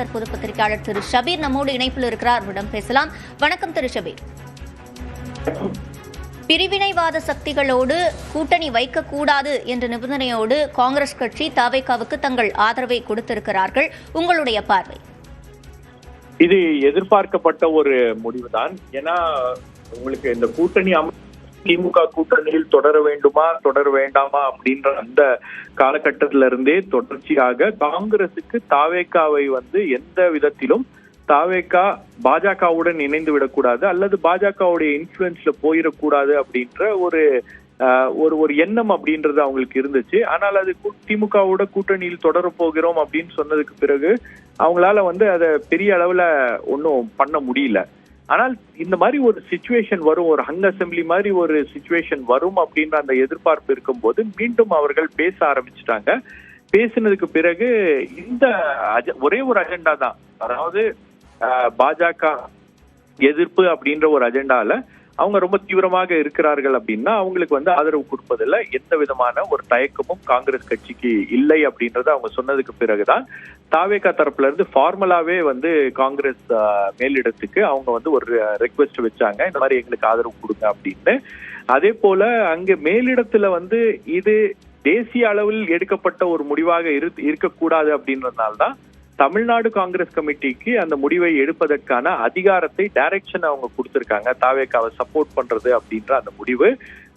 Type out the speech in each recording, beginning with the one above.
தற்போது பத்திரிகையாளர் திரு ஷபீர் நம்மோடு இணைப்பில் இருக்கிறார். அவரிடம் பேசலாம். வணக்கம் திரு ஷபீர். பிரிவினைவாத சக்திகளோடு கூட்டணி வைக்கக்கூடாது என்ற நிபந்தனையோடு காங்கிரஸ் கட்சி தவேகாவுக்கு தங்கள் ஆதரவை கொடுத்திருக்கிறார்கள். உங்களுடைய பார்வை? இது எதிர்பார்க்கப்பட்ட ஒரு முடிவுதான். ஏன்னா உங்களுக்கு இந்த கூட்டணி திமுக கூட்டணியில் தொடர வேண்டுமா தொடர வேண்டாமா அப்படின்ற அந்த காலகட்டத்தில இருந்தே தொடர்ச்சியாக காங்கிரசுக்கு தாவேகாவை எந்த விதத்திலும் தாவேகா பாஜகவுடன் இணைந்து விடக்கூடாது அல்லது பாஜகவுடைய இன்ஃபுளுன்ஸ்ல போயிடக்கூடாது அப்படின்ற ஒரு எண்ணம் அப்படின்றது அவங்களுக்கு இருந்துச்சு. ஆனால் அது திமுகவோட கூட்டணியில் தொடர போகிறோம் அப்படின்னு சொன்னதுக்கு பிறகு அவங்களால அதை பெரிய அளவுல ஒன்றும் பண்ண முடியல. ஆனால் இந்த மாதிரி ஒரு சிச்சுவேஷன் வரும், ஒரு ஹங் அசெம்பிளி மாதிரி ஒரு சிச்சுவேஷன் வரும் அப்படின்ற அந்த எதிர்பார்ப்பு இருக்கும்போது மீண்டும் அவர்கள் பேச ஆரம்பிச்சுட்டாங்க. பேசினதுக்கு பிறகு இந்த ஒரே ஒரு அஜெண்டா தான், அதாவது பாஜக எதிர்ப்பு அப்படின்ற ஒரு அஜெண்டால அவங்க ரொம்ப தீவிரமாக இருக்கிறார்கள் அப்படின்னா அவங்களுக்கு ஆதரவு கொடுப்பதில் எந்த விதமான ஒரு தயக்கமும் காங்கிரஸ் கட்சிக்கு இல்லை அப்படின்றத அவங்க சொன்னதுக்கு பிறகுதான் தாவேகா தரப்புல இருந்து ஃபார்மலாவே காங்கிரஸ் மேலிடத்துக்கு அவங்க ஒரு ரெக்வெஸ்ட் வச்சாங்க, இந்த மாதிரி எங்களுக்கு ஆதரவு கொடுங்க அப்படின்னு. அதே போல அங்க மேலிடத்துல இது தேசிய அளவில் எடுக்கப்பட்ட ஒரு முடிவாக இருக்கக்கூடாது அப்படின்றதுனால்தான் தமிழ்நாடு காங்கிரஸ் கமிட்டிக்கு அந்த முடிவை எடுப்பதற்கான அதிகாரத்தை டைரக்ஷன் அவங்க கொடுத்திருக்காங்க, தாவேகாவை சப்போர்ட் பண்றது அப்படின்ற அந்த முடிவு.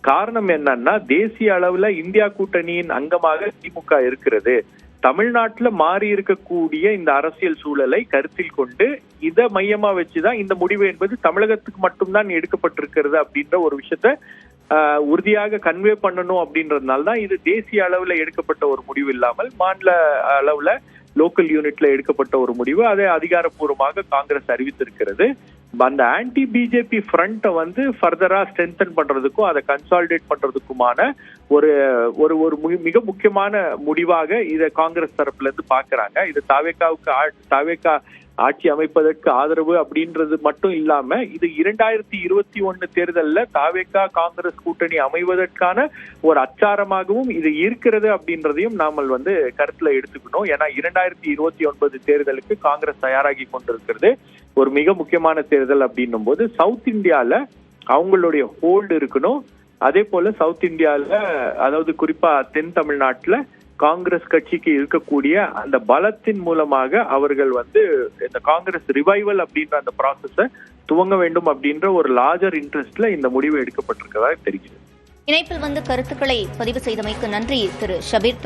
காரணம் என்னன்னா, தேசிய அளவுல இந்தியா கூட்டணியின் அங்கமாக திமுக இருக்கிறது. தமிழ்நாட்டுல மாறி இருக்கக்கூடிய இந்த அரசியல் சூழலை கருத்தில் கொண்டு இதை மையமா வச்சுதான் இந்த முடிவு என்பது தமிழகத்துக்கு மட்டும்தான் எடுக்கப்பட்டிருக்கிறது அப்படின்ற ஒரு விஷயத்த உறுதியாக கன்வே பண்ணணும் அப்படின்றதுனால தான் இது தேசிய அளவுல எடுக்கப்பட்ட ஒரு முடிவு இல்லாமல் மாநில அளவுல லோக்கல் யூனிட்ல எடுக்கப்பட்ட ஒரு முடிவு. அதை அதிகாரப்பூர்வமாக காங்கிரஸ் அறிவித்திருக்கிறது. அந்த ஆன்டி பிஜேபி ஃப்ரண்ட்டை ஃபர்தரா ஸ்ட்ரென்தன் பண்றதுக்கும் அதை கன்சாலிடேட் பண்றதுக்குமான ஒரு மிக முக்கியமான முடிவாக இதை காங்கிரஸ் தரப்புல இருந்து பாக்குறாங்க. இது தாவேகா ஆட்சி அமைப்பதற்கு ஆதரவு அப்படின்றது மட்டும் இல்லாம இது 2021 தேர்தலில் தாவேகா காங்கிரஸ் கூட்டணி அமைவதற்கான ஒரு அச்சாரமாகவும் இது இருக்கிறது அப்படின்றதையும் நாமல் கருத்துல எடுத்துக்கணும். ஏன்னா 2029 தேர்தலுக்கு காங்கிரஸ் தயாராகி கொண்டிருக்கிறது. ஒரு மிக முக்கியமான தேர்தல் அப்படின்னும் போது சவுத் இந்தியால அவங்களுடைய ஹோல்டு இருக்கணும். அதே போல சவுத் இந்தியால, அதாவது குறிப்பா தென் தமிழ்நாட்டுல காங்கிரஸ் கட்சிக்கு இருக்கக்கூடிய அந்த பலத்தின் மூலமாக அவர்கள் இந்த காங்கிரஸ் ரிவைவல் அப்படின்ற அந்த ப்ராசஸ துவங்க வேண்டும் அப்படின்ற ஒரு லார்ஜர் இன்ட்ரெஸ்ட்ல இந்த முடிவு எடுக்கப்பட்டிருக்கிறதா தெரிகிறது. இணைப்பில் கருத்துக்களை பதிவு செய்தமைக்கு நன்றி திரு ஷபீர்.